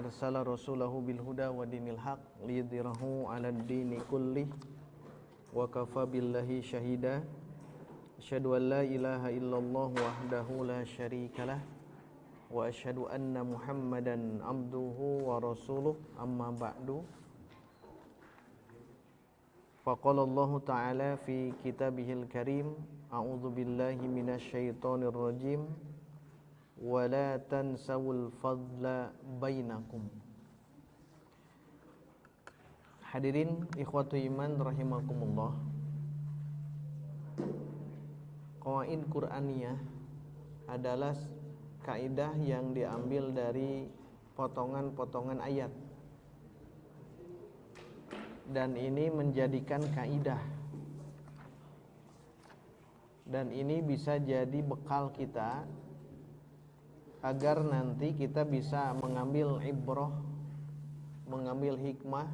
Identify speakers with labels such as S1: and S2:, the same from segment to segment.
S1: arsala rasulahu bil huda wa dinil haq liyudhhirahu 'alad dini kullih wa kafa billahi syahida. Asyhadu an la ilaha illallah wahdahu la syarikalah wa asyhadu anna Muhammadan abduhu wa rasuluh, amma ba'du. Faqala Allah ta'ala fi kitabihil karim, a'udzu billahi minasy syaithanir rajim, wa la tansawul fadla bainakum. Hadirin ikhwatu iman rahimakumullah. Qawaid Qur'aniyah adalah kaidah yang diambil dari potongan-potongan ayat, dan ini menjadikan kaidah, dan ini bisa jadi bekal kita agar nanti kita bisa mengambil ibrah, mengambil hikmah,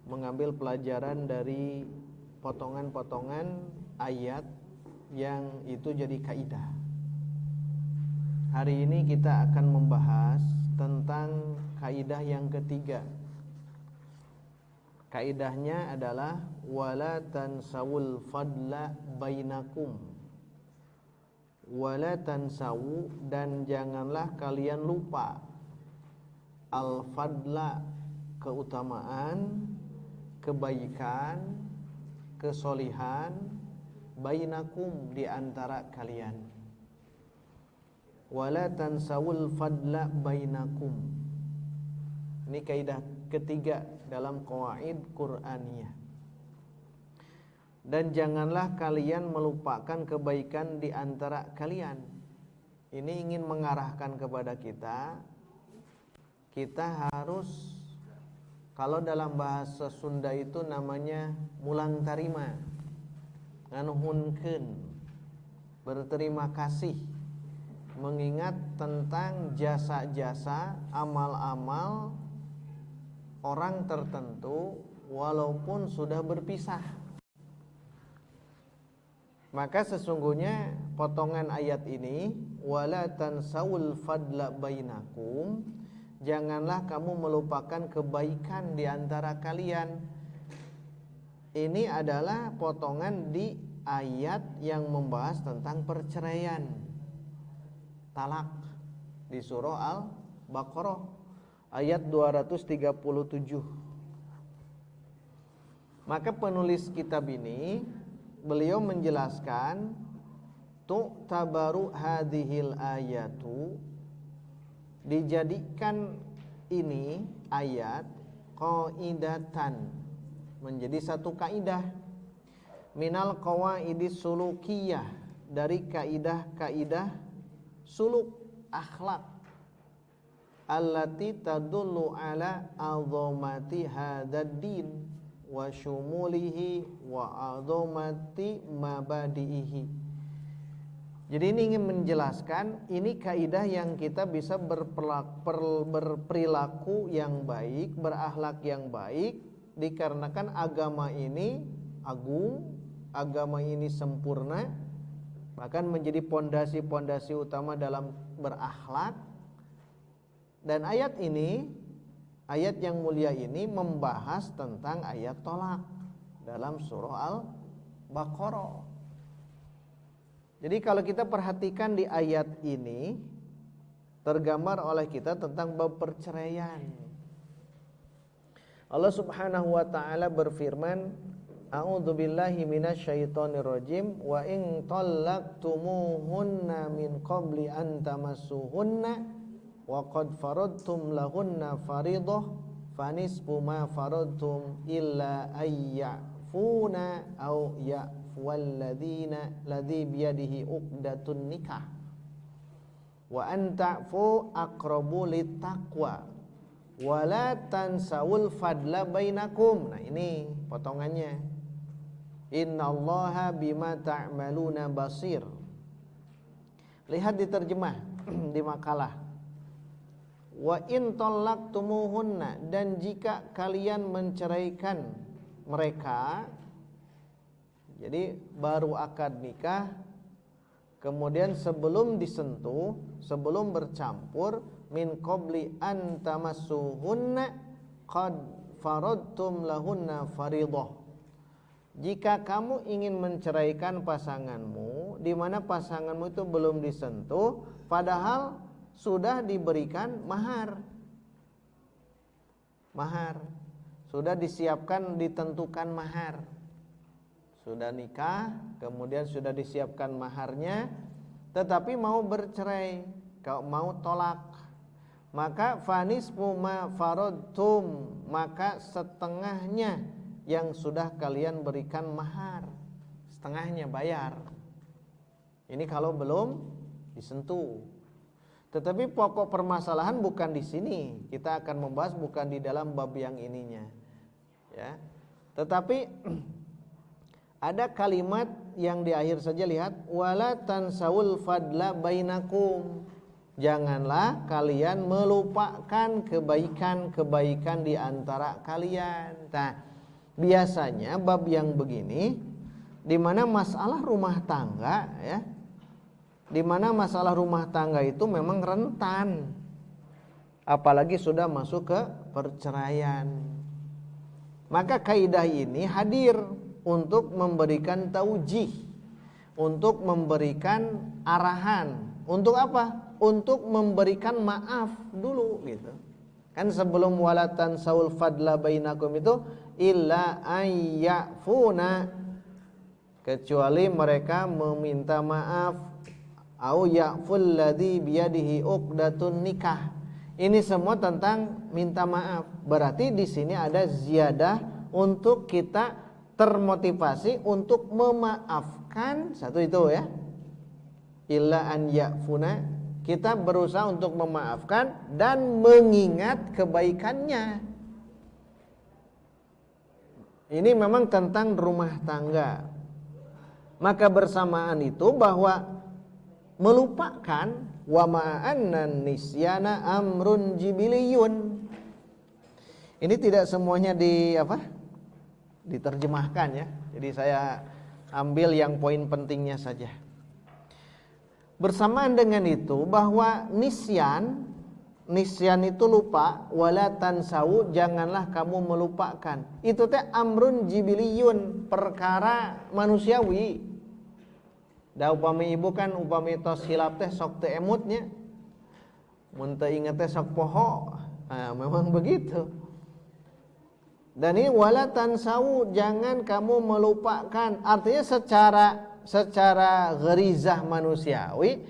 S1: mengambil pelajaran dari potongan-potongan ayat yang itu jadi kaidah. Hari ini kita akan membahas tentang kaidah yang ketiga. Kaidahnya adalah wala tansawul fadla bainakum. Wala tansawu, dan janganlah kalian lupa al-fadla, keutamaan, kebaikan, kesolihan, bainakum, di antara kalian. Wala tansawul fadla bainakum. Ini kaidah ketiga dalam qawaid Qur'aniyah. Dan janganlah kalian melupakan kebaikan di antara kalian. Ini ingin mengarahkan kepada kita harus, kalau dalam bahasa Sunda itu namanya mulang tarima, nganuhunkeun, berterima kasih, mengingat tentang jasa-jasa, amal-amal orang tertentu walaupun sudah berpisah. Maka sesungguhnya potongan ayat ini, wala tansawul fadla bainakum, janganlah kamu melupakan kebaikan di antara kalian. Ini adalah potongan di ayat yang membahas tentang perceraian, talak, di surah Al-Baqarah ayat 237. Maka penulis kitab ini, beliau menjelaskan, tu'tabaru hadhil ayatu, dijadikan ini ayat qaidatan, menjadi satu kaidah, minal qawaidis sulukiyah, dari kaidah-kaidah suluk, akhlak, allati tadullu ala azamati hadzal din wa syumulihi wa azamati mabadihi. Jadi ini ingin menjelaskan, ini kaidah yang kita bisa berperilaku yang baik, berakhlak yang baik, dikarenakan agama ini agung, agama ini sempurna, bahkan menjadi pondasi-pondasi utama dalam berakhlak. Dan ayat ini, ayat yang mulia ini membahas tentang ayat tolak dalam surah Al-Baqarah. Jadi kalau kita perhatikan di ayat ini, tergambar oleh kita tentang bab perceraian. Allah Subhanahu wa ta'ala berfirman, a'udzu billahi minasy syaithanir rajim, wa in talaqtumuhunna min qabli an tamassuhunna wa qad faradtum lahunna fariidah fanisfu ma faradtum illa ayyafuna aw ya'fuwalladzina ladzi biyadihi uqdatun nikah wa an ta'fu aqrabu littaqwa wa la tansawul fadla bainakum. Nah, ini potongannya, innallaha bima ta'maluna basir. Lihat di terjemah di makalah, wa in talaqtumuhunna, dan jika kalian menceraikan mereka. Jadi baru akad nikah, kemudian sebelum disentuh, sebelum bercampur, min qabli an tamassuhunna qad faradtum lahunna fariḍah. Jika kamu ingin menceraikan pasanganmu di mana pasanganmu itu belum disentuh padahal sudah diberikan mahar. Sudah disiapkan, ditentukan mahar. Sudah nikah, kemudian sudah disiapkan maharnya, tetapi mau bercerai, mau tolak, maka fanisfu ma faradtum, maka setengahnya yang sudah kalian berikan mahar, setengahnya bayar. Ini kalau belum disentuh. Tetapi pokok permasalahan bukan di sini. Kita akan membahas bukan di dalam bab yang ininya. Ya. Tetapi ada kalimat yang di akhir saja, lihat, wala tansawul fadla bainakum. Janganlah kalian melupakan kebaikan-kebaikan di antara kalian. Nah, biasanya bab yang begini di mana masalah rumah tangga ya, di mana masalah rumah tangga itu memang rentan, apalagi sudah masuk ke perceraian. Maka kaidah ini hadir untuk memberikan taujih, untuk memberikan arahan. Untuk apa? Untuk memberikan maaf dulu gitu. Kan sebelum walatan saul fadla bainakum itu illa ayyafuna, kecuali mereka meminta maaf, au ya'ful ladzi biyadihi uqdatun nikah. Ini semua tentang minta maaf. Berarti di sini ada ziyadah untuk kita termotivasi untuk memaafkan. Satu itu ya, illa an ya'funa, kita berusaha untuk memaafkan dan mengingat kebaikannya. Ini memang tentang rumah tangga. Maka bersamaan itu bahwa melupakan wa ma'annan nisyana amrun jibiliyun. Ini tidak semuanya diterjemahkan ya. Jadi saya ambil yang poin pentingnya saja. Bersamaan dengan itu bahwa nisyan itu lupa, wala tansau, janganlah kamu melupakan. Itu teh amrun jibiliyun, perkara manusiawi. Da upami ibu kan upami tos hilap teh sok teu emutnya. Mun teu inget teh sok poho. Nah, memang begitu. Dan ini wala tansau, jangan kamu melupakan. Artinya secara gharizah manusiawi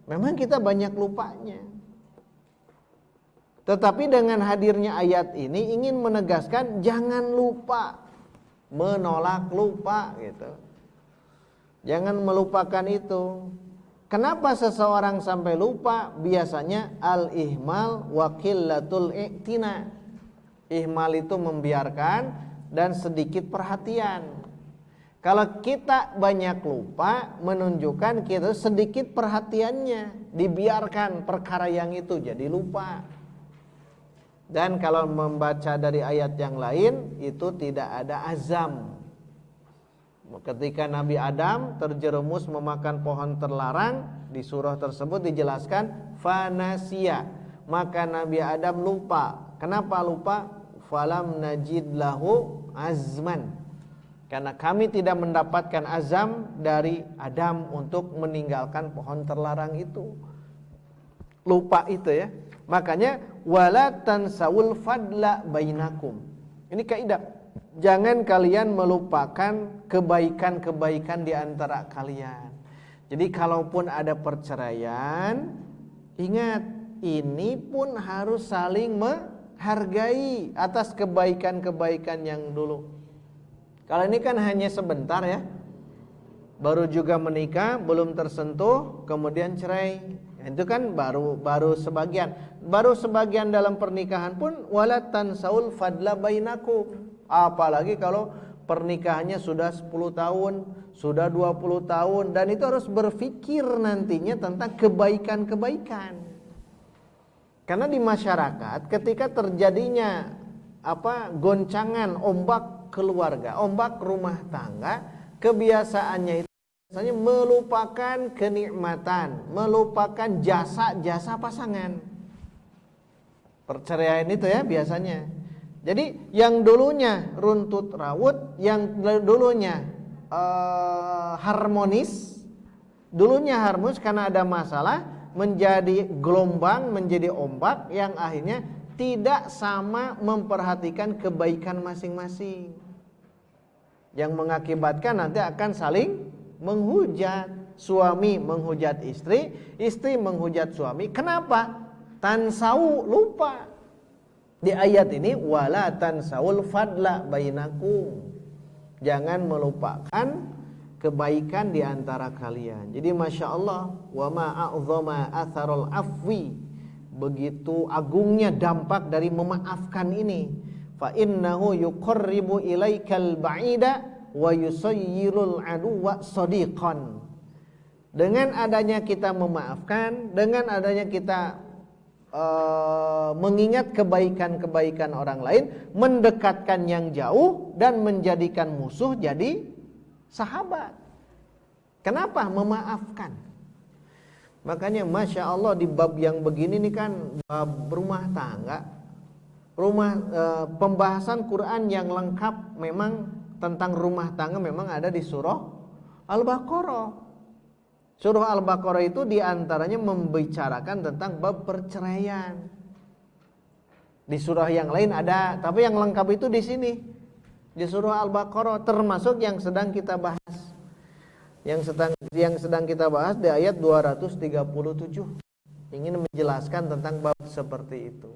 S1: memang kita banyak lupanya. Tetapi dengan hadirnya ayat ini ingin menegaskan jangan lupa, menolak lupa gitu. Jangan melupakan itu. Kenapa seseorang sampai lupa? Biasanya al-ihmal wa qillatul i'tina. Ihmal itu membiarkan dan sedikit perhatian. Kalau kita banyak lupa, menunjukkan kita sedikit perhatiannya, dibiarkan perkara yang itu jadi lupa. Dan kalau membaca dari ayat yang lain, itu tidak ada azam. Ketika Nabi Adam terjerumus memakan pohon terlarang, di surah tersebut dijelaskan fanasia, maka Nabi Adam lupa. Kenapa lupa? Falam najid lahu azman, karena kami tidak mendapatkan azam dari Adam untuk meninggalkan pohon terlarang itu. Lupa itu ya. Makanya wala tansawul fadla bainakum. Ini kaidah. Jangan kalian melupakan kebaikan-kebaikan di antara kalian. Jadi kalaupun ada perceraian, ingat ini pun harus saling menghargai atas kebaikan-kebaikan yang dulu. Kalau ini kan hanya sebentar ya, baru juga menikah, belum tersentuh, kemudian cerai. Itu kan baru sebagian dalam pernikahan pun wala tansaul fadla bainakum. Apalagi kalau pernikahannya sudah 10 tahun, sudah 20 tahun, dan itu harus berpikir nantinya tentang kebaikan-kebaikan. Karena di masyarakat ketika terjadinya goncangan ombak keluarga, ombak rumah tangga, kebiasaannya itu biasanya melupakan kenikmatan, melupakan jasa-jasa pasangan. Perceraian itu ya biasanya. Jadi yang dulunya runtut raut, yang dulunya harmonis, karena ada masalah, menjadi gelombang, menjadi ombak yang akhirnya tidak sama memperhatikan kebaikan masing-masing, yang mengakibatkan nanti akan saling menghujat. Suami menghujat istri, istri menghujat suami. Kenapa? Tansau, lupa. Di ayat ini wala tansaul fadla bainakum. Jangan melupakan kebaikan di antara kalian. Jadi Masya Allah, wa ma'a'zama atharul afwi, begitu agungnya dampak dari memaafkan ini. Fa innahu yuqarribu ilaikal ba'ida wa yusayyirul aduwa sadiqan. Dengan adanya kita memaafkan, dengan adanya kita mengingat kebaikan-kebaikan orang lain, mendekatkan yang jauh dan menjadikan musuh jadi sahabat. Kenapa? Memaafkan. Makanya Masya Allah di bab yang begini nih kan, bab rumah tangga, pembahasan Quran yang lengkap memang tentang rumah tangga memang ada di surah Al-Baqarah. Surah Al-Baqarah itu diantaranya membicarakan tentang bab perceraian. Di surah yang lain ada, tapi yang lengkap itu di sini, di surah Al-Baqarah, termasuk yang sedang kita bahas. Yang sedang kita bahas di ayat 237. Ingin menjelaskan tentang bab seperti itu.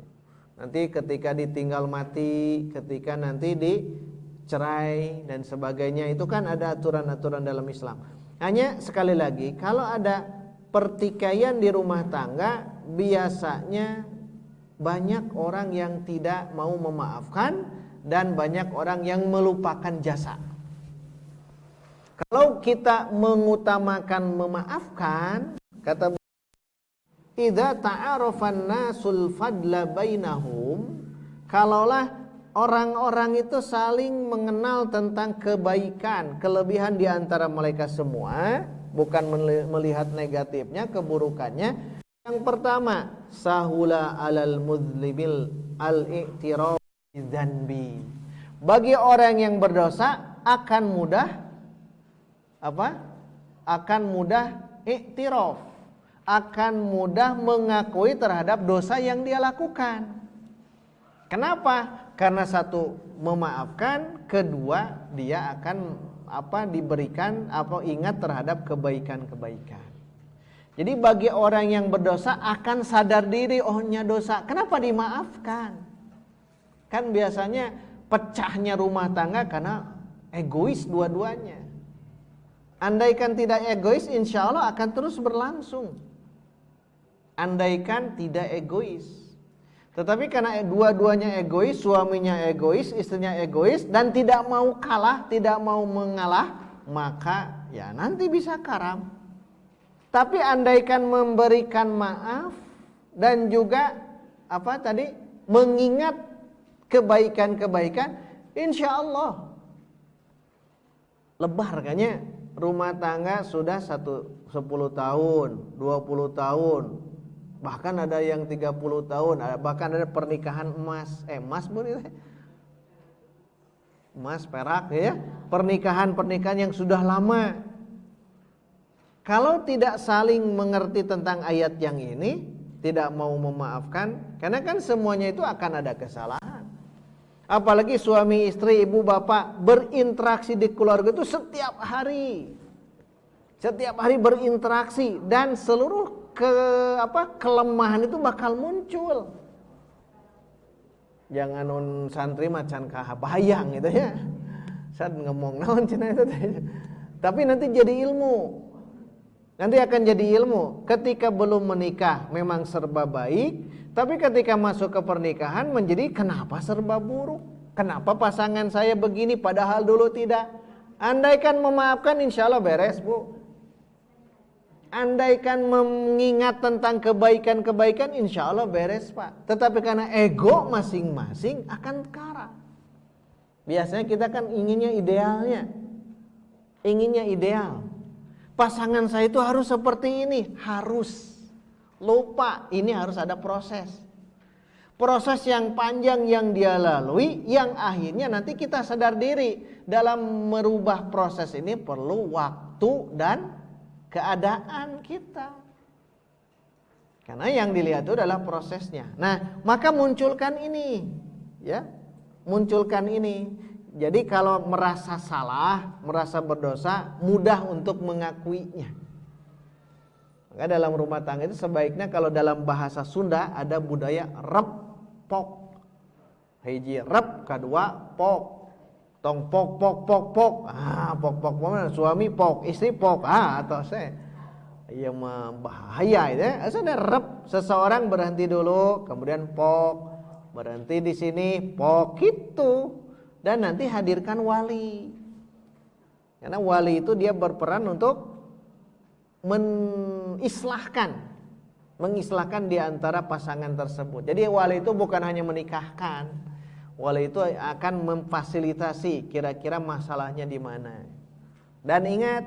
S1: Nanti ketika ditinggal mati, ketika nanti dicerai dan sebagainya, itu kan ada aturan-aturan dalam Islam. Hanya sekali lagi, kalau ada pertikaian di rumah tangga, biasanya banyak orang yang tidak mau memaafkan dan banyak orang yang melupakan jasa. Kalau kita mengutamakan memaafkan, kata idza ta'arafan nasul fadla bainahum, kalaulah orang-orang itu saling mengenal tentang kebaikan, kelebihan di antara mereka semua, bukan melihat negatifnya, keburukannya. Yang pertama, sahula alal mudlibil al-i'tiraf bidzanbi. Bagi orang yang berdosa akan mudah Akan mudah i'tiraf, akan mudah mengakui terhadap dosa yang dia lakukan. Kenapa? Karena satu, memaafkan, kedua, dia akan diberikan ingat terhadap kebaikan-kebaikan. Jadi bagi orang yang berdosa akan sadar diri, ohnya dosa, kenapa dimaafkan? Kan biasanya pecahnya rumah tangga karena egois dua-duanya. Andaikan tidak egois, insya Allah akan terus berlangsung. Andaikan tidak egois. Tetapi karena dua-duanya egois, suaminya egois, istrinya egois, dan tidak mau kalah, tidak mau mengalah, maka ya nanti bisa karam. Tapi andaikan memberikan maaf dan juga mengingat kebaikan-kebaikan, insya Allah lebar kayaknya rumah tangga sudah 10 tahun, 20 tahun. Bahkan ada yang 30 tahun, bahkan ada pernikahan emas perak ya, pernikahan yang sudah lama. Kalau tidak saling mengerti tentang ayat yang ini, tidak mau memaafkan, karena kan semuanya itu akan ada kesalahan. Apalagi suami istri, ibu bapak berinteraksi di keluarga itu setiap hari berinteraksi, dan seluruh kelemahan itu bakal muncul. Jangan non santri macan kabayang gitu ya. Saya ngomong naon cenah itu. Tapi nanti jadi ilmu. Nanti akan jadi ilmu. Ketika belum menikah memang serba baik, tapi ketika masuk ke pernikahan menjadi kenapa serba buruk? Kenapa pasangan saya begini padahal dulu tidak? Andaikan memaafkan, insya Allah beres, Bu. Andaikan mengingat tentang kebaikan-kebaikan, insya Allah beres, Pak. Tetapi karena ego masing-masing akan karam. Biasanya kita kan inginnya ideal. Pasangan saya itu harus seperti ini, harus. Lupa, ini harus ada proses. proses yang panjang yang dia lalui, yang akhirnya nanti kita sadar diri dalam merubah proses ini perlu waktu dan keadaan kita. Karena yang dilihat itu adalah prosesnya. Nah, maka munculkan ini, ya, munculkan ini. Jadi kalau merasa salah, merasa berdosa, mudah untuk mengakuinya. Maka dalam rumah tangga itu sebaiknya kalau dalam bahasa Sunda ada budaya repok. Hiji rep, kedua pok. Tong pok pok pok pok. Pok mana? Suami pok, istri pok. Atau saya yang bahaya itu. Ada rep, seseorang berhenti dulu, kemudian pok, berhenti di sini, pok gitu. Dan nanti hadirkan wali. Karena wali itu dia berperan untuk mengislahkan di antara pasangan tersebut. Jadi wali itu bukan hanya menikahkan, wali itu akan memfasilitasi kira-kira masalahnya di mana. Dan ingat,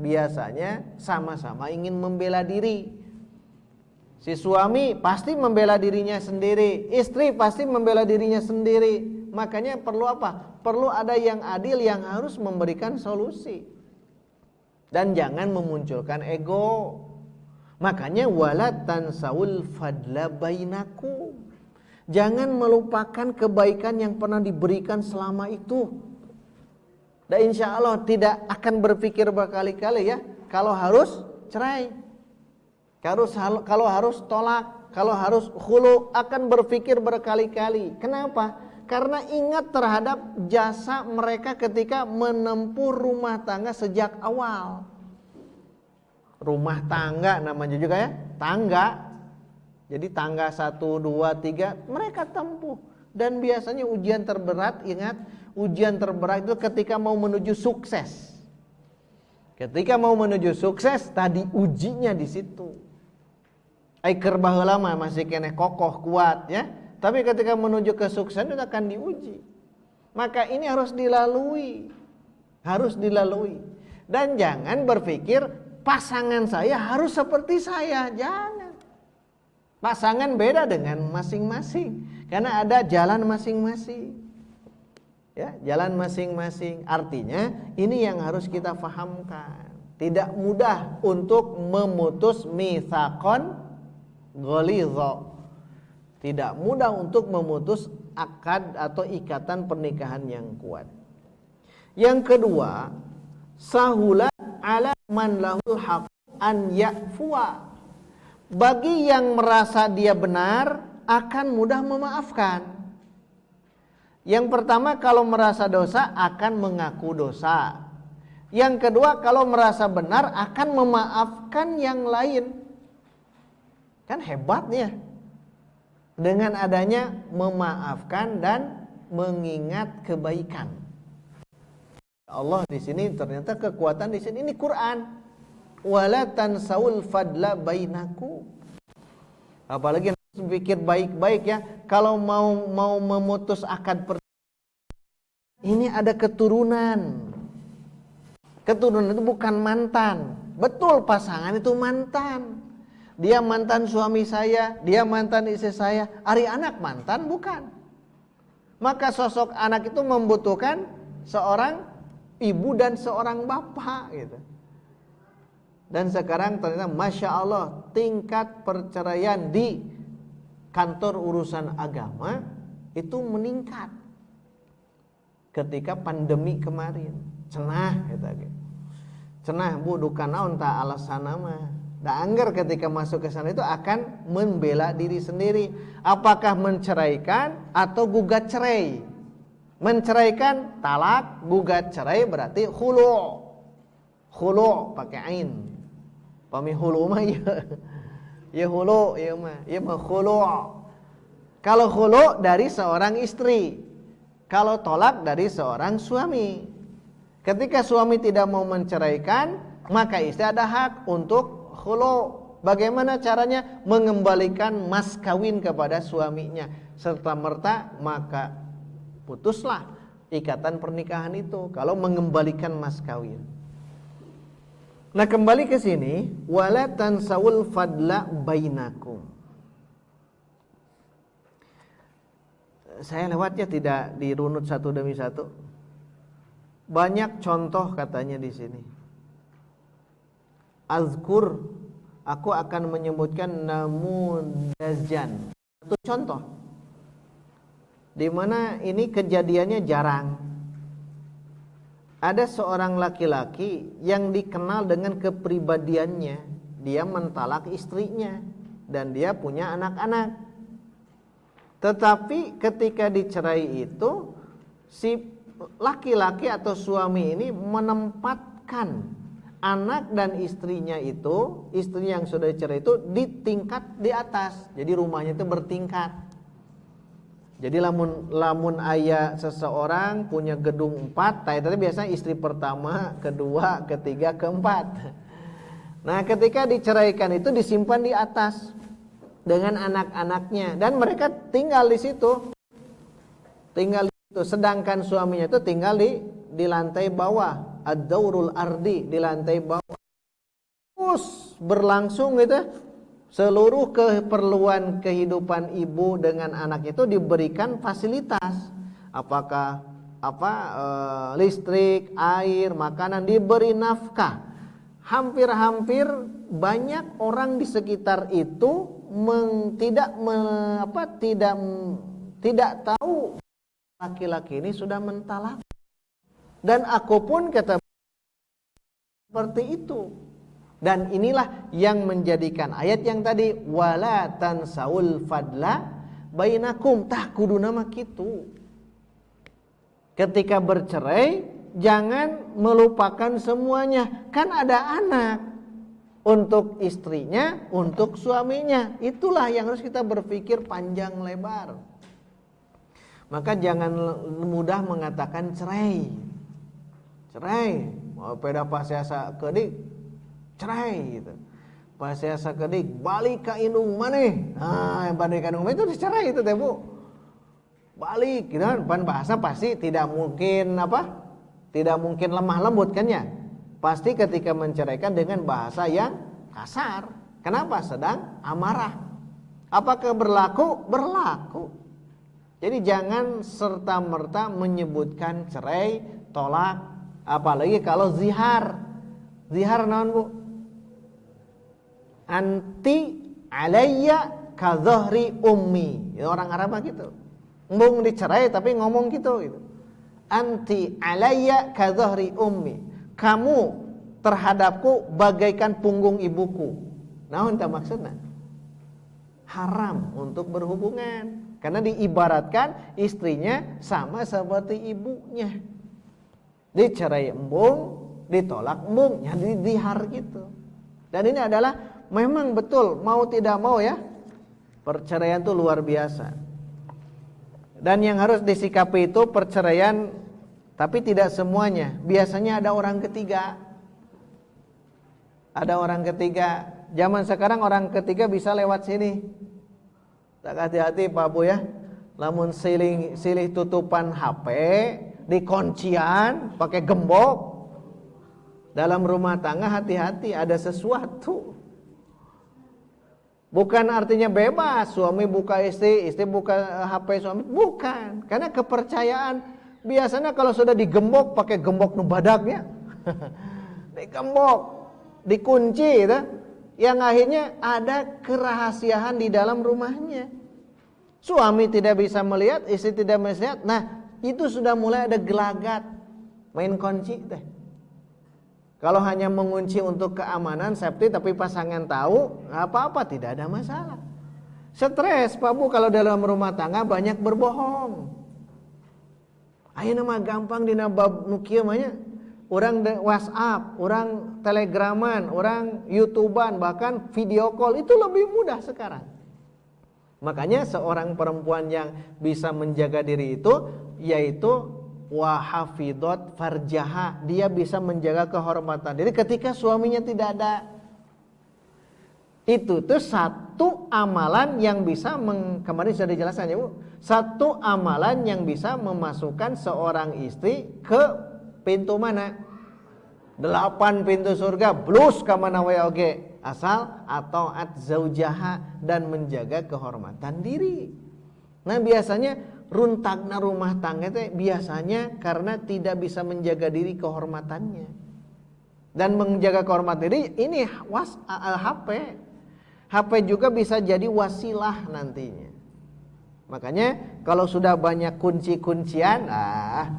S1: biasanya sama-sama ingin membela diri. Si suami pasti membela dirinya sendiri, istri pasti membela dirinya sendiri. Makanya perlu apa? Perlu ada yang adil yang harus memberikan solusi. Dan jangan memunculkan ego. Makanya wala tansawul fadla bainakum. Jangan melupakan kebaikan yang pernah diberikan selama itu. Dan insya Allah tidak akan berpikir berkali-kali ya, kalau harus cerai, kalau harus tolak, kalau harus khulu, akan berpikir berkali-kali. Kenapa? Karena ingat terhadap jasa mereka ketika menempuh rumah tangga sejak awal. Rumah tangga namanya juga ya, tangga. Jadi tangga 1, 2, 3 mereka tempuh. Dan biasanya ujian terberat, ingat, ujian terberat itu ketika mau menuju sukses. Ketika mau menuju sukses, tadi ujinya di situ. Aiker baheula mah masih kene kokoh kuat ya. Tapi ketika menuju kesuksesan itu akan diuji. Maka ini harus dilalui. Harus dilalui. Dan jangan berpikir pasangan saya harus seperti saya. Jangan. Pasangan beda dengan masing-masing. Karena ada jalan masing-masing. Ya, jalan masing-masing. Artinya ini yang harus kita fahamkan. Tidak mudah untuk memutus mitsaqon ghalidha. Tidak mudah untuk memutus akad atau ikatan pernikahan yang kuat. Yang kedua, sahulat ala man lahul haq an ya'fuwa. Bagi yang merasa dia benar akan mudah memaafkan. Yang pertama, kalau merasa dosa akan mengaku dosa. Yang kedua, kalau merasa benar akan memaafkan yang lain. Kan hebatnya. Dengan adanya memaafkan dan mengingat kebaikan. Allah di sini ternyata kekuatan di sini ini Quran. Wala tansawul fadla bainakum. Apalagi pikir baik-baik ya. Kalau mau memutus akad ini ada keturunan. Keturunan itu bukan mantan. Betul pasangan itu mantan. Dia mantan suami saya, dia mantan istri saya. Ari anak mantan bukan. Maka sosok anak itu membutuhkan seorang ibu dan seorang bapak gitu. Dan sekarang ternyata Masya Allah tingkat perceraian di kantor urusan agama itu meningkat. Ketika pandemi kemarin. Cenah gitu. Cenah bu duka naon ta alasana mah. Da anggar ketika masuk ke sana itu akan membela diri sendiri. Apakah menceraikan atau gugat cerai? Menceraikan talak, gugat cerai berarti khulu. Khulu pakai ain. Pami khulu mah ya. Ya khulu ya mah. Ya mah khulu. Kalau khulu dari seorang istri. Kalau tolak dari seorang suami. Ketika suami tidak mau menceraikan, maka istri ada hak untuk khulu. Bagaimana caranya? Mengembalikan mas kawin kepada suaminya. Serta merta maka putuslah ikatan pernikahan itu kalau mengembalikan mas kawin. Nah, kembali ke sini, wala tansawul fadla bainakum. saya lewatnya tidak dirunut satu demi satu. Banyak contoh katanya di sini. Azkur, aku akan menyebutkan namudazan. Satu contoh. Di mana ini kejadiannya jarang. Ada seorang laki-laki yang dikenal dengan kepribadiannya. Dia mentalak istrinya dan dia punya anak-anak. Tetapi ketika dicerai itu, si laki-laki atau suami ini menempatkan anak dan istrinya itu, istri yang sudah dicerai itu di tingkat di atas. Jadi rumahnya itu bertingkat. Jadi lamun aya seseorang punya gedung 4, tadi biasanya istri pertama, kedua, ketiga, keempat. Nah, ketika diceraikan itu disimpan di atas dengan anak-anaknya dan mereka tinggal di situ. Tinggal di situ, sedangkan suaminya itu tinggal di lantai bawah, ad-daurul ardi, di lantai bawah. Terus berlangsung gitu. Seluruh keperluan kehidupan ibu dengan anak itu diberikan fasilitas. Apakah listrik, air, makanan, diberi nafkah. Hampir-hampir banyak orang di sekitar itu tidak tahu laki-laki ini sudah mentalak. Dan aku pun kata seperti itu. Dan inilah yang menjadikan ayat yang tadi wala tansaul fadla bainakum, tah kudu nama kitu. Ketika bercerai jangan melupakan semuanya. Kan ada anak untuk istrinya, untuk suaminya. Itulah yang harus kita berpikir panjang lebar. Maka jangan mudah mengatakan cerai. Mau peda pasiasa kedik cerai gitu. Pasiasa kedik balik ka indung maneh. Nah, yang balik ka indung maneh itu dicerai itu teh Bu. Balik gitu kan, bahasa pasti tidak mungkin tidak mungkin lemah lembut kan ya. Pasti ketika menceraikan dengan bahasa yang kasar. Kenapa? Sedang amarah. Apakah berlaku? Berlaku. Jadi jangan serta-merta menyebutkan cerai, tolak, apalagi kalau zihar. Zihar naon Bu? Anti alayya ka dhahri ummi. Ya, orang Arab gitu. Embung dicerai tapi ngomong gitu. Anti alayya ka dhahri ummi. Kamu terhadapku bagaikan punggung ibuku. Naon tah maksudna? Haram untuk berhubungan. Karena diibaratkan istrinya sama seperti ibunya. Dicerai embung, ditolak embung, jadi dihar gitu. Dan ini adalah memang betul, mau tidak mau ya, perceraian itu luar biasa. Dan yang harus disikapi itu perceraian, tapi tidak semuanya. Biasanya ada orang ketiga. Ada orang ketiga. Zaman sekarang orang ketiga bisa lewat sini. Tak hati-hati Pak Bu ya. Lamun silih tutupan HP, di kuncian, pakai gembok. Dalam rumah tangga hati-hati, ada sesuatu. Bukan artinya bebas, suami buka istri, istri buka HP suami, bukan. Karena kepercayaan biasanya kalau sudah digembok pakai gembok nu badagnya. Digembok, dikunci gitu. Yang akhirnya ada kerahasiaan di dalam rumahnya. Suami tidak bisa melihat, istri tidak melihat. Nah, itu sudah mulai ada gelagat. Main kunci teh. Kalau hanya mengunci untuk keamanan, safety, tapi pasangan tahu, apa-apa, tidak ada masalah. Stres Pak Bu kalau dalam rumah tangga banyak berbohong. Ayo nama gampang dina bab nu kieu mah nya. Orang WhatsApp, orang Telegraman, orang YouTubean, bahkan video call itu lebih mudah sekarang. Makanya seorang perempuan yang bisa menjaga diri itu yaitu wahafidot farjaha, dia bisa menjaga kehormatan diri ketika suaminya tidak ada. Itu tuh satu amalan yang bisa kemarin sudah dijelaskan ya Bu. Satu amalan yang bisa memasukkan seorang istri ke pintu mana? 8 pintu surga blus ka mana wae oge, asal ataat zaujaha dan menjaga kehormatan diri. Nah, biasanya runtakna rumah tangga teh biasanya karena tidak bisa menjaga diri kehormatannya. Dan menjaga kehormatan diri ini HP. HP juga bisa jadi wasilah nantinya. Makanya kalau sudah banyak kunci-kuncian,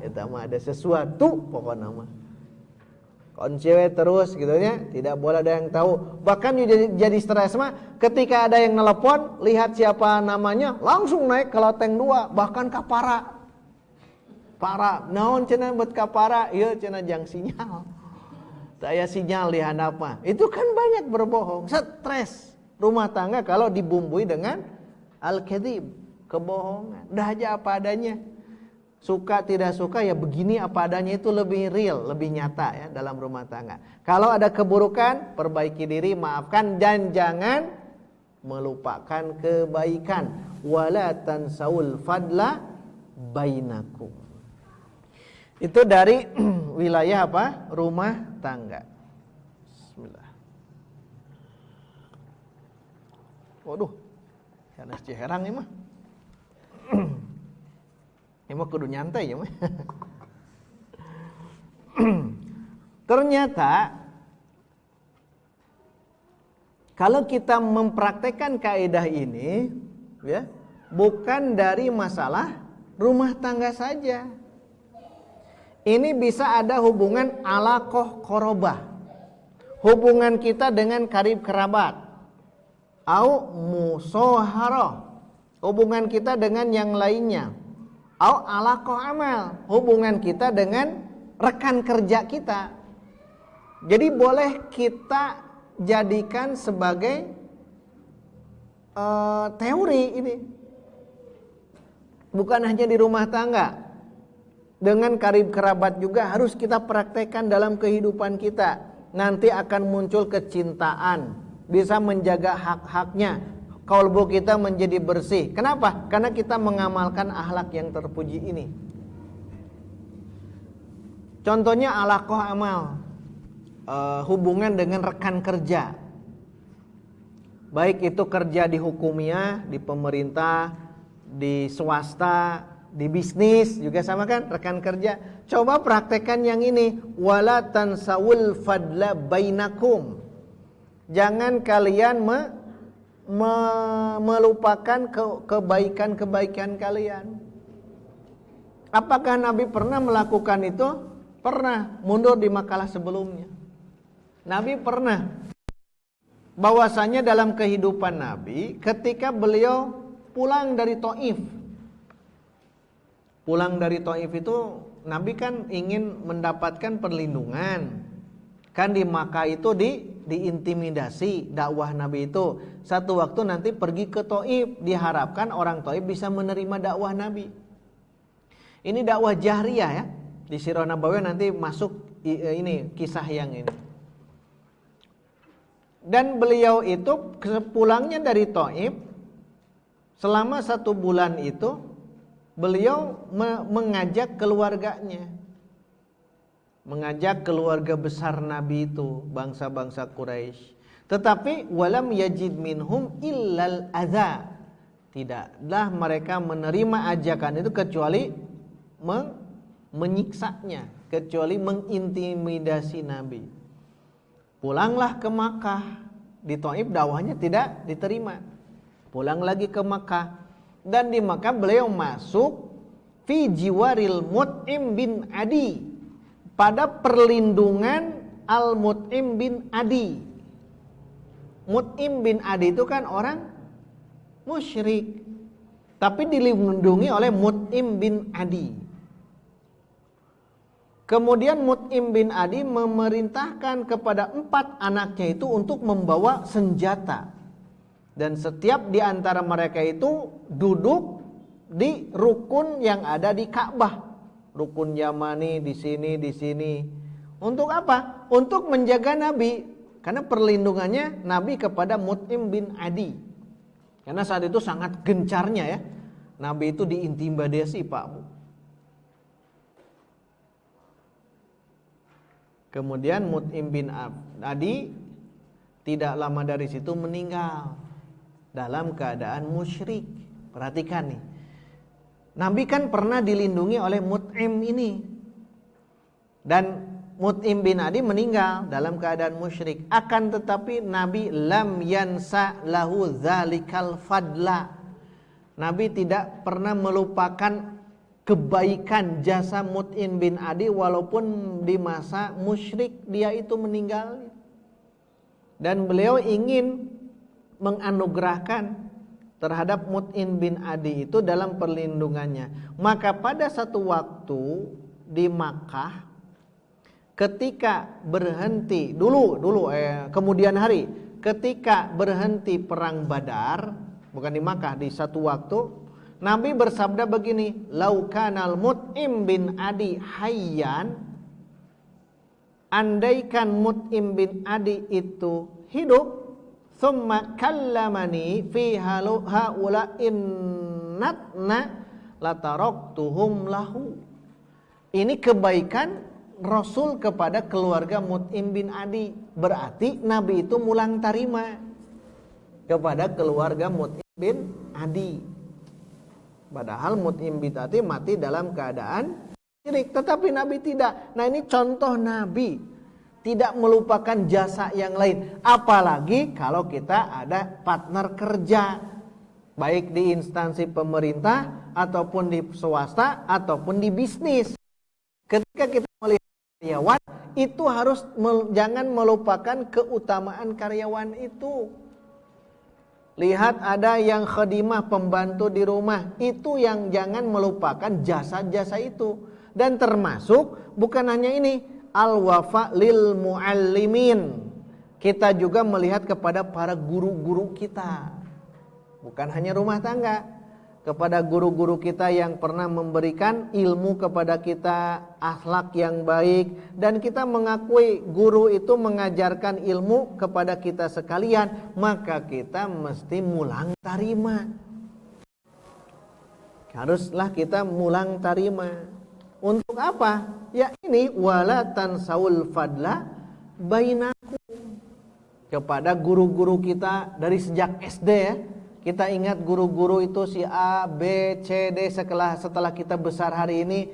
S1: itu mah ada sesuatu pokoknya mah. Kunci terus gitu ya, tidak boleh ada yang tahu. Bahkan jadi stres mah ketika ada yang nelpon, lihat siapa namanya, langsung naik ke loteng 2, bahkan kapara. Para naon cenah buat kapara, ieu cenah jang sinyal. Saya sinyal di handap mah. Itu kan banyak berbohong, stres rumah tangga kalau dibumbui dengan al-kadzib, kebohongan. Dah aja apa adanya. Suka tidak suka ya begini apa adanya, itu lebih real, lebih nyata ya dalam rumah tangga. Kalau ada keburukan, perbaiki diri, maafkan, dan jangan melupakan kebaikan. Wala tansaul fadla bainakum. Itu dari wilayah apa? Rumah tangga. Bismillah. Waduh, panas ciherang ini mah. Ini mah kudu nyantai ya mah. Ternyata kalau kita mempraktekkan kaidah ini ya, bukan dari masalah rumah tangga saja. Ini bisa ada hubungan alaqah qarabah. Hubungan kita dengan karib kerabat. Au musaharah. Hubungan kita dengan yang lainnya. Au alaqah amal, hubungan kita dengan rekan kerja kita. Jadi boleh kita jadikan sebagai teori ini. Bukan hanya di rumah tangga. Dengan karib kerabat juga harus kita praktekkan dalam kehidupan kita. Nanti akan muncul kecintaan, bisa menjaga hak-haknya. Kalbu kita menjadi bersih. Kenapa? Karena kita mengamalkan akhlak yang terpuji ini. Contohnya alaqah amal, hubungan dengan rekan kerja. Baik itu kerja di hukumiyah, di pemerintah, di swasta, di bisnis juga sama kan, rekan kerja. Coba praktekkan yang ini. Wala tansawul fadla bainakum. Jangan kalian melupakan kebaikan-kebaikan kalian. Apakah Nabi pernah melakukan itu? Pernah. Mundur di makalah sebelumnya. Nabi pernah. Bahwasanya dalam kehidupan Nabi, ketika beliau pulang dari Taif. Pulang dari Taif itu Nabi kan ingin mendapatkan perlindungan. Kan di Makkah itu diintimidasi dakwah Nabi itu. Satu waktu nanti pergi ke Taif, diharapkan orang Taif bisa menerima dakwah Nabi. Ini dakwah jahriyah ya. Di Sirah Nabawiyah nanti masuk ini kisah yang ini. Dan beliau itu pulangnya dari Taif, selama 1 bulan itu beliau mengajak keluarganya. Mengajak keluarga besar Nabi itu, bangsa-bangsa Quraisy. Tetapi walam yajid minhum illal adza. Tidaklah mereka menerima ajakan itu kecuali menyiksanya, kecuali mengintimidasi Nabi. Pulanglah ke Makkah. Di Taif dakwahnya tidak diterima. Pulang lagi ke Makkah. Dan di Makkah beliau masuk fi jiwaril Mut'im bin Adi, pada perlindungan Al-Mut'im bin Adi. Mut'im bin Adi itu kan orang musyrik, tapi dilindungi oleh Mut'im bin Adi. Kemudian Mut'im bin Adi memerintahkan kepada 4 anaknya itu untuk membawa senjata. Dan setiap di antara mereka itu duduk di rukun yang ada di Ka'bah. Rukun Yamani di sini, di sini. Untuk apa? Untuk menjaga Nabi. Karena perlindungannya Nabi kepada Mut'im bin Adi. Karena saat itu sangat gencarnya ya. Nabi itu diintimidasi Pak Bu. Kemudian Mut'im bin Adi tidak lama dari situ meninggal dalam keadaan musyrik. Perhatikan nih. Nabi kan pernah dilindungi oleh Mut'im ini. Dan Mut'im bin Adi meninggal dalam keadaan musyrik. Akan tetapi Nabi lam yansa lahu dzalikal fadla. Nabi tidak pernah melupakan kebaikan jasa Mut'im bin Adi walaupun di masa musyrik dia itu meninggal. Dan beliau ingin menganugerahkan terhadap Mut'im bin Adi itu dalam perlindungannya. Maka pada satu waktu di Makkah ketika berhenti kemudian hari ketika berhenti perang Badar, bukan di Makkah, di satu waktu Nabi bersabda begini, laukanal Mut'im bin Adi hayyan, andaikan Mut'im bin Adi itu hidup, thumma kallamani fi haula innatna lataraktuhum lahu. Ini kebaikan Rasul kepada keluarga Mut'im bin Adi. Berarti Nabi itu mulang tarima kepada keluarga Mut'im bin Adi. Padahal Mut'im bin Adi mati dalam keadaan syirik, tetapi Nabi tidak. Nah, ini contoh Nabi tidak melupakan jasa yang lain. Apalagi kalau kita ada partner kerja, baik di instansi pemerintah ataupun di swasta ataupun di bisnis. Ketika kita melihat karyawan, itu harus jangan melupakan keutamaan karyawan itu. Lihat ada yang khadimah, pembantu di rumah, itu yang jangan melupakan jasa-jasa itu. Dan termasuk bukan hanya ini, al-wafa lil muallimin. Kita juga melihat kepada para guru-guru kita. Bukan hanya rumah tangga, kepada guru-guru kita yang pernah memberikan ilmu kepada kita, akhlak yang baik, dan kita mengakui guru itu mengajarkan ilmu kepada kita sekalian, maka kita mesti mulang tarima. Haruslah kita mulang tarima. Untuk apa? Ya ini wala tansaul fadla bainakum. Kepada guru-guru kita dari sejak SD ya. Kita ingat guru-guru itu si A, B, C, D setelah kita besar hari ini.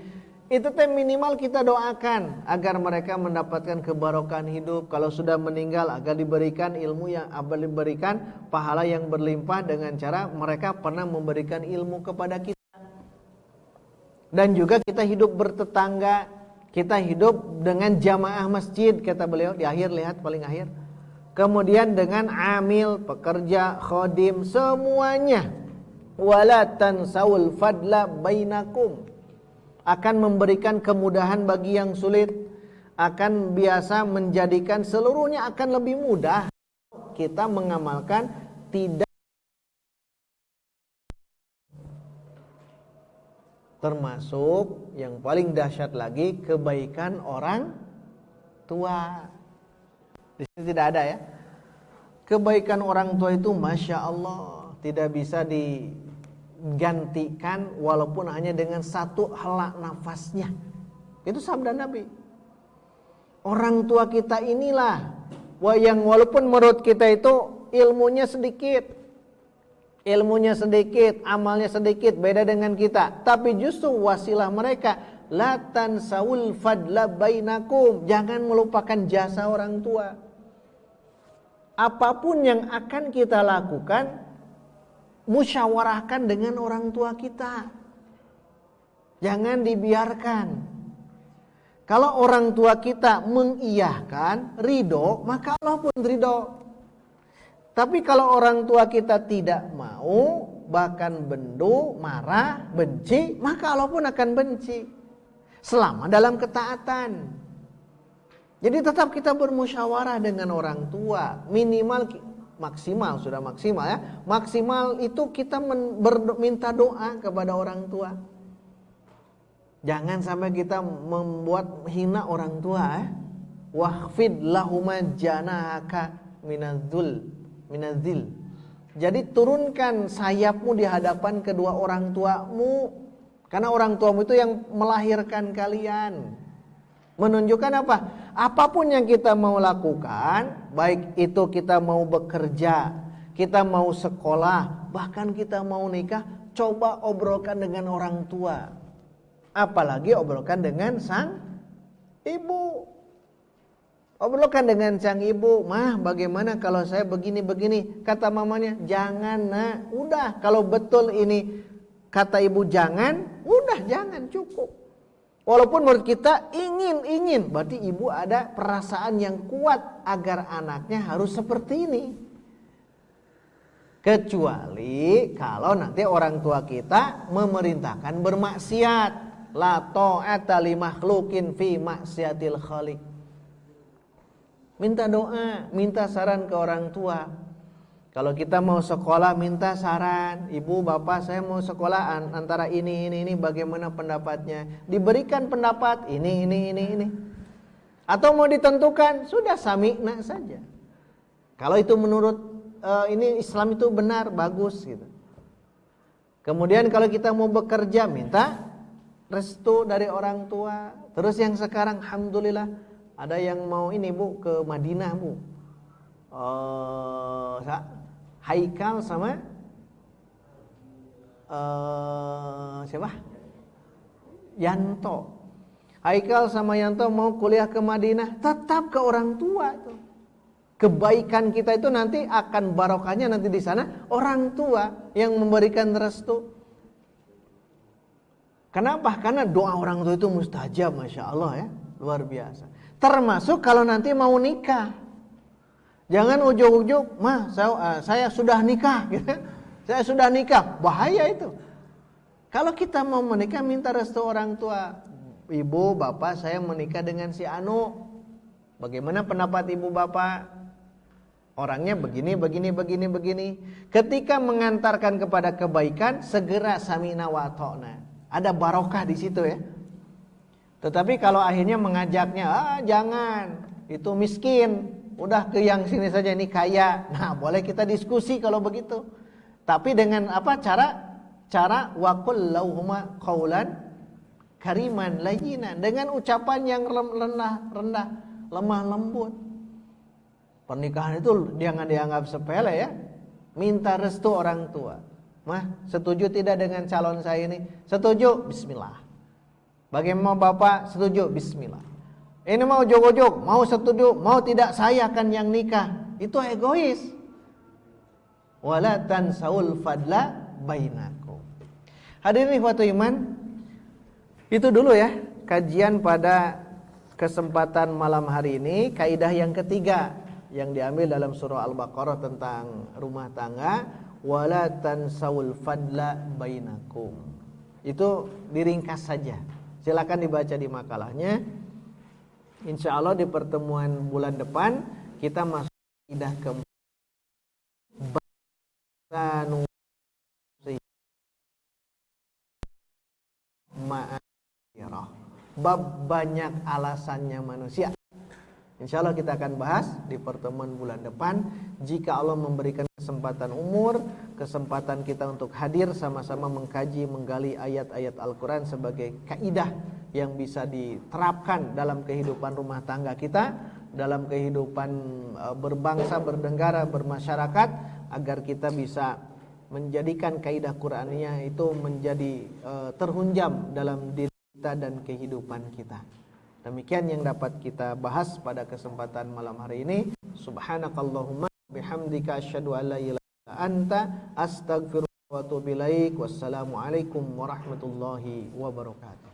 S1: Itu minimal kita doakan agar mereka mendapatkan kebarokan hidup. Kalau sudah meninggal agar diberikan ilmu yang diberikan pahala yang berlimpah dengan cara mereka pernah memberikan ilmu kepada kita. Dan juga kita hidup bertetangga, kita hidup dengan jamaah masjid, kata beliau di akhir, lihat paling akhir. Kemudian dengan amil, pekerja, khodim, semuanya. Wala tansaul fadla bainakum. Akan memberikan kemudahan bagi yang sulit. Akan biasa menjadikan seluruhnya akan lebih mudah. Kita mengamalkan tidak. Termasuk yang paling dahsyat lagi, kebaikan orang tua. Di sini tidak ada ya. Kebaikan orang tua itu Masya Allah tidak bisa digantikan walaupun hanya dengan satu helak nafasnya. Itu sabda Nabi. Orang tua kita inilah yang walaupun menurut kita itu ilmunya sedikit, amalnya sedikit, beda dengan kita, tapi justru wasilah mereka. La tansaul fadla bainakum. Jangan melupakan jasa orang tua. Apapun yang akan kita lakukan, musyawarahkan dengan orang tua kita. Jangan dibiarkan. Kalau orang tua kita mengiyahkan, ridho, maka Allah pun ridho. Tapi kalau orang tua kita tidak mau, bahkan bendu, marah, benci, maka Allah pun akan benci. Selama dalam ketaatan. Jadi tetap kita bermusyawarah dengan orang tua. Minimal, maksimal, sudah maksimal ya. Maksimal itu kita minta doa kepada orang tua. Jangan sampai kita membuat hina orang tua. Wahfid lahuma janahaka minadzil. Jadi turunkan sayapmu di hadapan kedua orang tuamu. Karena orang tuamu itu yang melahirkan kalian. Menunjukkan apa? Apapun yang kita mau lakukan, baik itu kita mau bekerja, kita mau sekolah, bahkan kita mau nikah, coba obrolkan dengan orang tua. Apalagi obrolkan dengan sang ibu. Obrolkan dengan sang ibu, "Mah, bagaimana kalau saya begini-begini?" Kata mamanya, "Jangan, Nak. Udah, kalau betul ini kata ibu jangan, udah jangan, cukup." Walaupun menurut kita ingin, berarti ibu ada perasaan yang kuat agar anaknya harus seperti ini. Kecuali kalau nanti orang tua kita memerintahkan bermaksiat. La ta'ata li makhlukin fi maksiatil khaliq. Minta doa, minta saran ke orang tua. Kalau kita mau sekolah, minta saran, "Ibu, Bapak, saya mau sekolah antara ini, bagaimana pendapatnya?" Diberikan pendapat, ini. Atau mau ditentukan, sudah sami'na saja. Kalau itu menurut ini Islam itu benar, bagus gitu. Kemudian kalau kita mau bekerja, minta restu dari orang tua. Terus yang sekarang, alhamdulillah, ada yang mau ini Bu, ke Madinah Bu. Haikal sama siapa? Yanto. Haikal sama Yanto mau kuliah ke Madinah, tetap ke orang tua tuh. Kebaikan kita itu nanti akan barokahnya nanti di sana orang tua yang memberikan restu. Kenapa? Karena doa orang tua itu mustajab, Masya Allah ya, luar biasa. Termasuk kalau nanti mau nikah. Jangan ujuk-ujuk, "Mah, saya sudah nikah," gitu. "Saya sudah nikah," bahaya itu. Kalau kita mau menikah, minta restu orang tua. "Ibu, Bapak, saya menikah dengan si Anu. Bagaimana pendapat Ibu, Bapak? Orangnya begini. Ketika mengantarkan kepada kebaikan, segera sami'na wa ata'na. Ada barokah di situ ya. Tetapi kalau akhirnya mengajaknya, "Jangan, itu miskin. Udah ke yang sini saja, ini kaya." Nah, boleh kita diskusi kalau begitu. Tapi dengan apa cara wa qul lahuma qaulan kariman layyinan, dengan ucapan yang rendah, lemah lembut. Pernikahan itu jangan dianggap sepele ya. Minta restu orang tua. "Mah, setuju tidak dengan calon saya ini?" "Setuju." Bismillah. "Bagaimana Bapak?" "Setuju." Bismillah. "Ini mau jog-jog, mau setuju, mau tidak, saya kan yang nikah." Itu egois. Wala tansaul fadla bainakum. Hadirin ikhwatul iman, itu dulu ya kajian pada kesempatan malam hari ini. Kaidah yang ketiga yang diambil dalam surah Al-Baqarah tentang rumah tangga, wala tansaul fadla bainakum. Itu diringkas saja. Silakan dibaca di makalahnya. Insya Allah di pertemuan bulan depan kita masuk kaidah ke bab banyak alasannya manusia. Insya Allah kita akan bahas di pertemuan bulan depan. Jika Allah memberikan kesempatan umur, kesempatan kita untuk hadir sama-sama mengkaji, menggali ayat-ayat Al-Quran sebagai kaidah yang bisa diterapkan dalam kehidupan rumah tangga kita, dalam kehidupan berbangsa, bernegara, bermasyarakat, agar kita bisa menjadikan kaidah Qur'aniyah itu menjadi terhunjam dalam diri kita dan kehidupan kita. Demikian yang dapat kita bahas pada kesempatan malam hari ini. Subhanakallahumma bihamdika asyhadu an la ilaha illa anta astaghfiruka wa atubu ilaik. Wassalamualaikum warahmatullahi wabarakatuh.